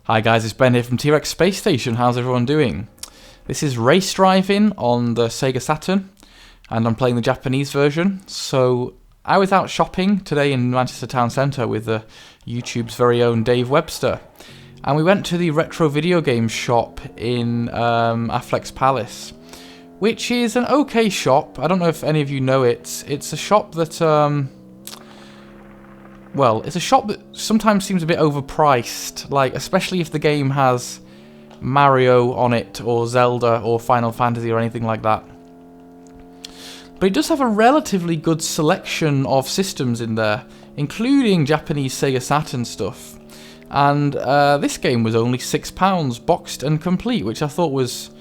Hi guys, it's Ben here from T-Rex Space Station. How's everyone doing? This is Race Drivin on the Sega Saturn, and I'm playing the Japanese version. So I was out shopping today in Manchester Town Centre with YouTube's very own Dave Webster, and we went to the retro video game shop in Affleck's Palace, which is an okay shop. I don't know if any of you know it. It's a shop that well, it's a shop that sometimes seems a bit overpriced, like especially if the game has Mario on it, or Zelda, or Final Fantasy, or anything like that. But it does have a relatively good selection of systems in there, including Japanese Sega Saturn stuff. And this game was only £6, boxed and complete, which I thought was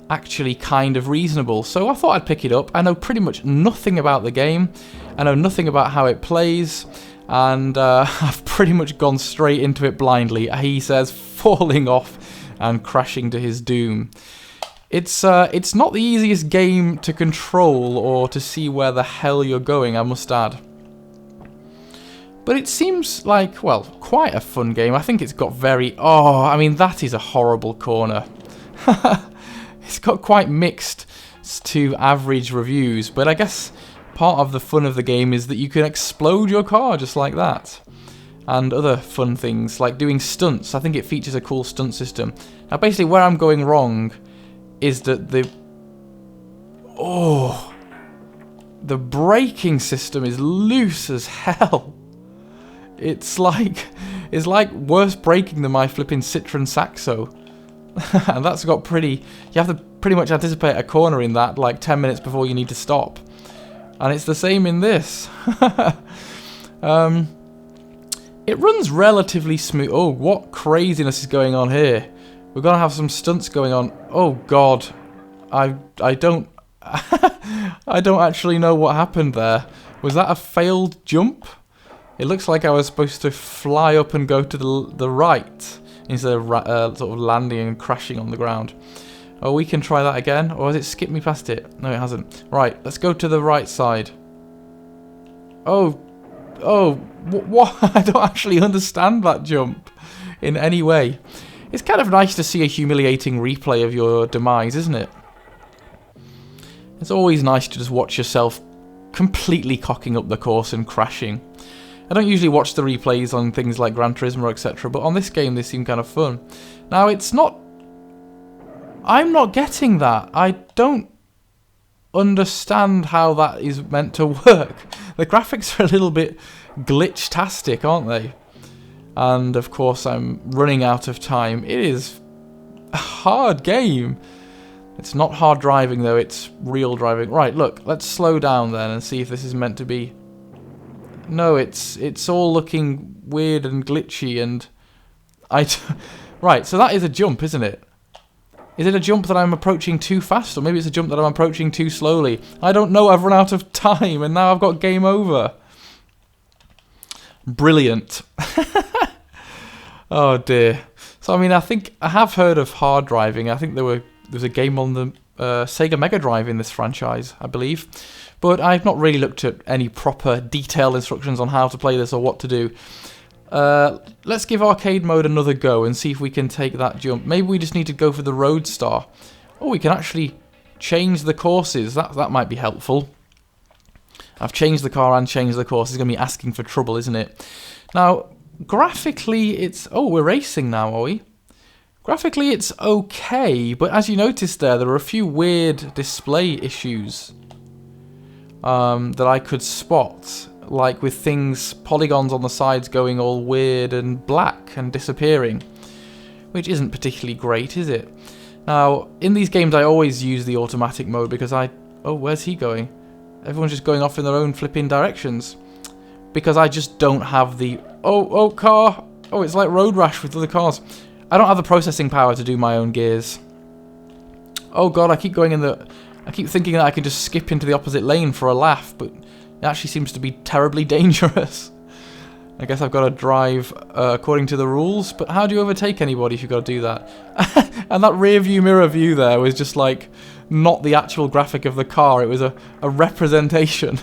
actually kind of reasonable. So I thought I'd pick it up. I know pretty much nothing about the game. I know nothing about how it plays. And I've pretty much gone straight into it blindly. He says, falling off and crashing to his doom. It's not the easiest game to control or to see where the hell you're going, I must add. But it seems like, well, quite a fun game. I think it's got very... Oh, I mean, that is a horrible corner. It's got quite mixed to average reviews, but I guess part of the fun of the game is that you can explode your car just like that. And other fun things, like doing stunts. I think it features a cool stunt system. Now, basically, where I'm going wrong is that the braking system is loose as hell. It's like worse braking than my flipping Citroen Saxo. And that's got pretty... You have to pretty much anticipate a corner in that, like 10 minutes before you need to stop. And it's the same in this. It runs relatively smooth. Oh, what craziness is going on here? We're gonna have some stunts going on. Oh God, I don't I don't actually know what happened there. Was that a failed jump? It looks like I was supposed to fly up and go to the right instead of sort of landing and crashing on the ground. Oh, we can try that again. Or has it skipped me past it? No, it hasn't. Right, let's go to the right side. Oh, what? I don't actually understand that jump in any way. It's kind of nice to see a humiliating replay of your demise, isn't it? It's always nice to just watch yourself completely cocking up the course and crashing. I don't usually watch the replays on things like Gran Turismo, etc., but on this game they seem kind of fun. Now, it's not... I'm not getting that. I don't understand how that is meant to work. The graphics are a little bit glitch-tastic, aren't they? And of course I'm running out of time. It is a hard game. It's not hard driving though, it's real driving. Right, look, let's slow down then and see if this is meant to be... No, it's all looking weird and glitchy and... Right, so that is a jump, isn't it? Is it a jump that I'm approaching too fast, or maybe it's a jump that I'm approaching too slowly? I don't know, I've run out of time, and now I've got game over. Brilliant. Oh dear. So, I mean, I think I have heard of hard driving. I think there was a game on the Sega Mega Drive in this franchise, I believe. But I've not really looked at any proper detailed instructions on how to play this or what to do. Let's give arcade mode another go and see if we can take that jump. Maybe we just need to go for the Roadstar. Oh, we can actually change the courses. That might be helpful. I've changed the car and changed the course. It's going to be asking for trouble, isn't it? Now, graphically, it's... Oh, we're racing now, are we? Graphically, it's okay, but as you noticed there are a few weird display issues that I could spot. Like with things, polygons on the sides going all weird and black and disappearing, which isn't particularly great, is it? Now, in these games I always use the automatic mode because oh, where's he going? Everyone's just going off in their own flipping directions. Because I just don't have the... Oh, car! Oh, it's like Road Rash with other cars. I don't have the processing power to do my own gears. Oh god, I keep going in the... I keep thinking that I can just skip into the opposite lane for a laugh, but... It actually seems to be terribly dangerous. I guess I've got to drive according to the rules, but how do you overtake anybody if you've got to do that? And that rear view mirror view there was just like not the actual graphic of the car, it was a representation.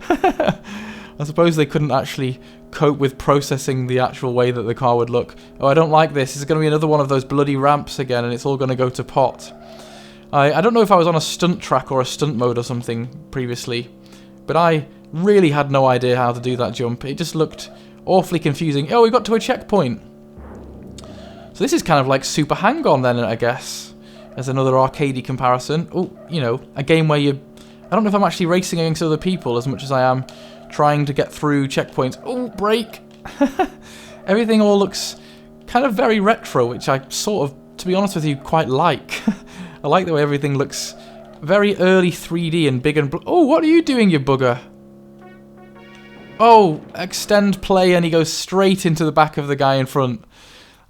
I suppose they couldn't actually cope with processing the actual way that the car would look. Oh, I don't like this. It's going to be another one of those bloody ramps again, and it's all going to go to pot. I don't know if I was on a stunt track or a stunt mode or something previously, but I really had no idea how to do that jump. It just looked awfully confusing. Oh, we got to a checkpoint. So this is kind of like Super Hang-On then, I guess, as another arcadey comparison. Oh, you know, a game where you... I don't know if I'm actually racing against other people as much as I am trying to get through checkpoints. Oh, brake! Everything all looks kind of very retro, which I sort of, to be honest with you, quite like. I like the way everything looks very early 3D and big and... Oh, what are you doing, you bugger? Oh, extend play and he goes straight into the back of the guy in front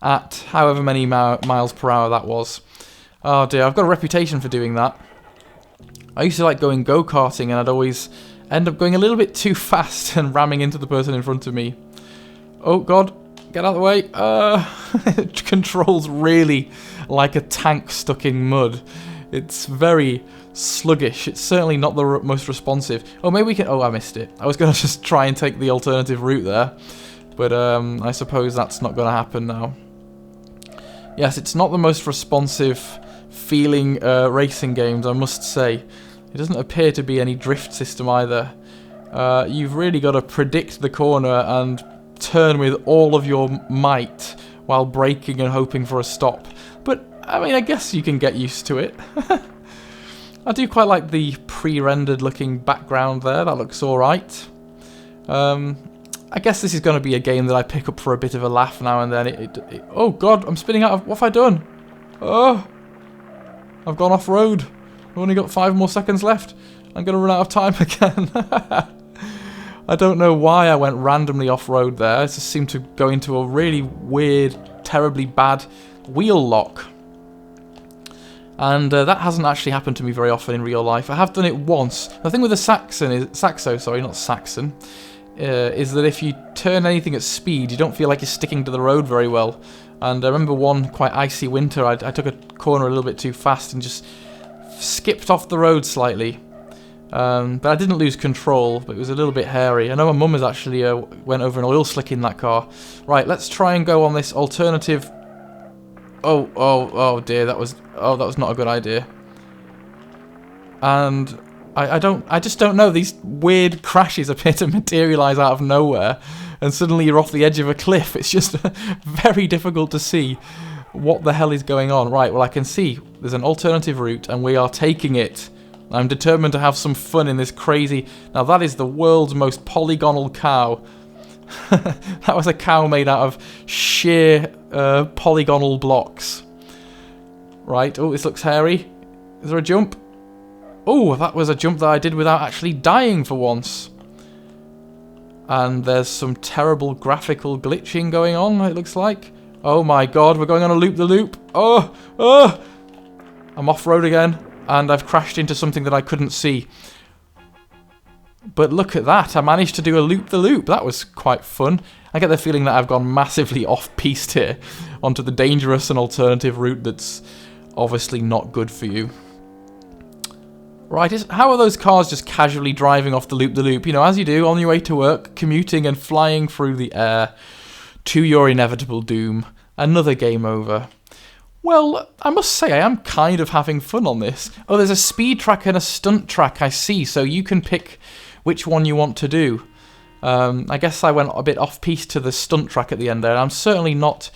at however many miles per hour that was. Oh dear, I've got a reputation for doing that. I used to like going go-karting and I'd always end up going a little bit too fast and ramming into the person in front of me. Oh god, get out of the way. It controls really like a tank stuck in mud. It's very sluggish. It's certainly not the most responsive. Oh, maybe we can... Oh, I missed it. I was going to just try and take the alternative route there. But I suppose that's not going to happen now. Yes, it's not the most responsive feeling racing games, I must say. It doesn't appear to be any drift system either. You've really got to predict the corner and turn with all of your might while braking and hoping for a stop. But, I mean, I guess you can get used to it. I do quite like the pre-rendered looking background there. That looks alright. I guess this is going to be a game that I pick up for a bit of a laugh now and then. Oh god, I'm spinning out of... What have I done? Oh! I've gone off-road. I've only got 5 more seconds left. I'm going to run out of time again. I don't know why I went randomly off-road there. I just seemed to go into a really weird, terribly bad wheel lock. And that hasn't actually happened to me very often in real life. I have done it once. The thing with the Saxo, sorry, not Saxon, is that if you turn anything at speed, you don't feel like you're sticking to the road very well. And I remember one quite icy winter, I took a corner a little bit too fast and just skipped off the road slightly. But I didn't lose control, but it was a little bit hairy. I know my mum has actually went over an oil slick in that car. Right, let's try and go on this alternative... Oh dear, that was not a good idea. And I just don't know, these weird crashes appear to materialise out of nowhere, and suddenly you're off the edge of a cliff. It's just very difficult to see what the hell is going on. Right, well I can see there's an alternative route, and we are taking it. I'm determined to have some fun in this crazy... Now that is the world's most polygonal cow. That was a cow made out of sheer polygonal blocks. Right, oh, this looks hairy. Is there a jump? Oh, that was a jump that I did without actually dying for once. And there's some terrible graphical glitching going on, it looks like. Oh my god, we're going on a loop-the-loop. Oh! I'm off-road again, and I've crashed into something that I couldn't see. But look at that, I managed to do a loop-the-loop. That was quite fun. I get the feeling that I've gone massively off-piste here onto the dangerous and alternative route that's obviously not good for you. Right, how are those cars just casually driving off the loop-the-loop? You know, as you do on your way to work, commuting and flying through the air to your inevitable doom. Another game over. Well, I must say I am kind of having fun on this. Oh, there's a speed track and a stunt track, I see, so you can pick which one you want to do. I guess I went a bit off-piste to the stunt track at the end there, and I'm certainly not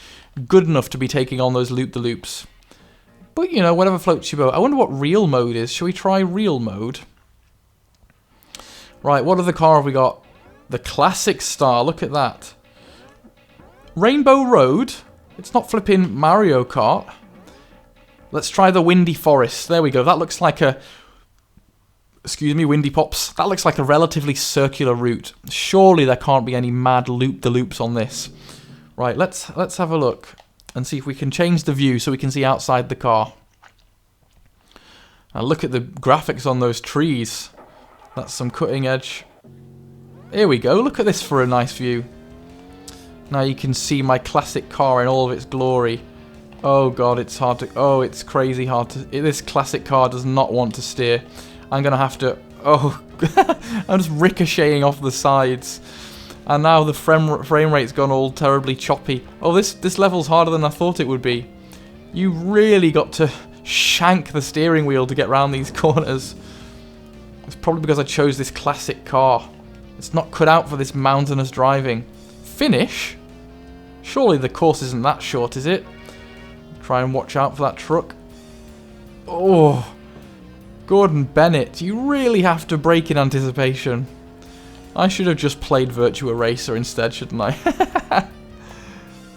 good enough to be taking on those loop-the-loops. But, you know, whatever floats your boat. I wonder what real mode is. Shall we try real mode? Right, what other car have we got? The classic star, look at that. Rainbow Road? It's not flipping Mario Kart. Let's try the Windy Forest. There we go. That looks like a... Excuse me, Windy Pops. That looks like a relatively circular route. Surely there can't be any mad loop-the-loops on this. Right, let's have a look and see if we can change the view so we can see outside the car. And look at the graphics on those trees. That's some cutting edge. Here we go. Look at this for a nice view. Now you can see my classic car in all of its glory. Oh god, it's hard to... Oh, it's crazy hard to... This classic car does not want to steer. I'm going to have to... Oh, I'm just ricocheting off the sides. And now the frame rate's gone all terribly choppy. Oh, this level's harder than I thought it would be. You really got to shank the steering wheel to get around these corners. It's probably because I chose this classic car. It's not cut out for this mountainous driving. Finish? Surely the course isn't that short, is it? Try and watch out for that truck. Oh, Gordon Bennett, you really have to brake in anticipation. I should have just played Virtua Racer instead, shouldn't I?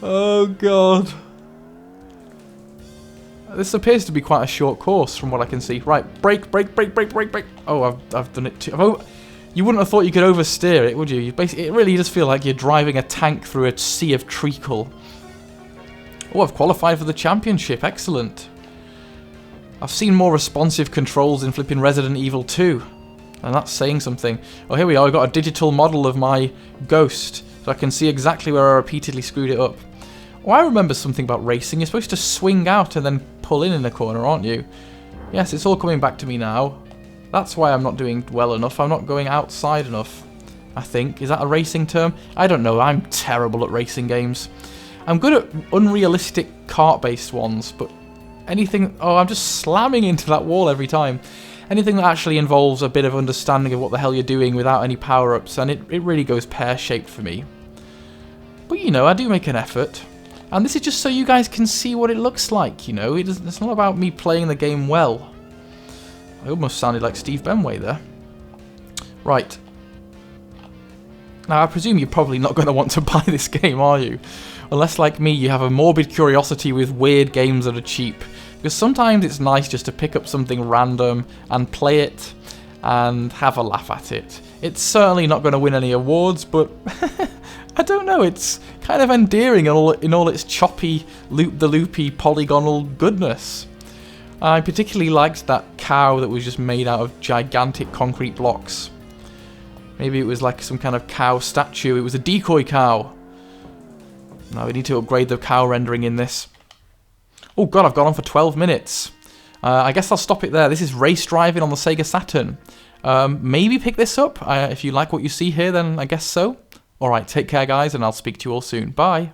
Oh, God. This appears to be quite a short course from what I can see. Right, brake. Oh, I've done it too. You wouldn't have thought you could oversteer it, would you? It really does feel like you're driving a tank through a sea of treacle. Oh, I've qualified for the championship. Excellent. I've seen more responsive controls in flipping Resident Evil 2. And that's saying something. Oh, here we are. I've got a digital model of my Ghost. So I can see exactly where I repeatedly screwed it up. Oh, I remember something about racing. You're supposed to swing out and then pull in a corner, aren't you? Yes, it's all coming back to me now. That's why I'm not doing well enough. I'm not going outside enough, I think. Is that a racing term? I don't know. I'm terrible at racing games. I'm good at unrealistic kart-based ones, but anything... Oh, I'm just slamming into that wall every time. Anything that actually involves a bit of understanding of what the hell you're doing without any power-ups, and it really goes pear-shaped for me. But, you know, I do make an effort. And this is just so you guys can see what it looks like, you know. It's not about me playing the game well. I almost sounded like Steve Benway there. Right. Now, I presume you're probably not going to want to buy this game, are you? Unless, like me, you have a morbid curiosity with weird games that are cheap. Because sometimes it's nice just to pick up something random and play it and have a laugh at it. It's certainly not going to win any awards, but I don't know, it's kind of endearing in all its choppy, loop-the-loopy, polygonal goodness. I particularly liked that cow that was just made out of gigantic concrete blocks. Maybe it was like some kind of cow statue. It was a decoy cow. Now we need to upgrade the cow rendering in this. Oh god, I've gone on for 12 minutes. I guess I'll stop it there. This is Race Drivin on the Sega Saturn. Maybe pick this up. If you like what you see here, then I guess so. Alright, take care guys, and I'll speak to you all soon. Bye.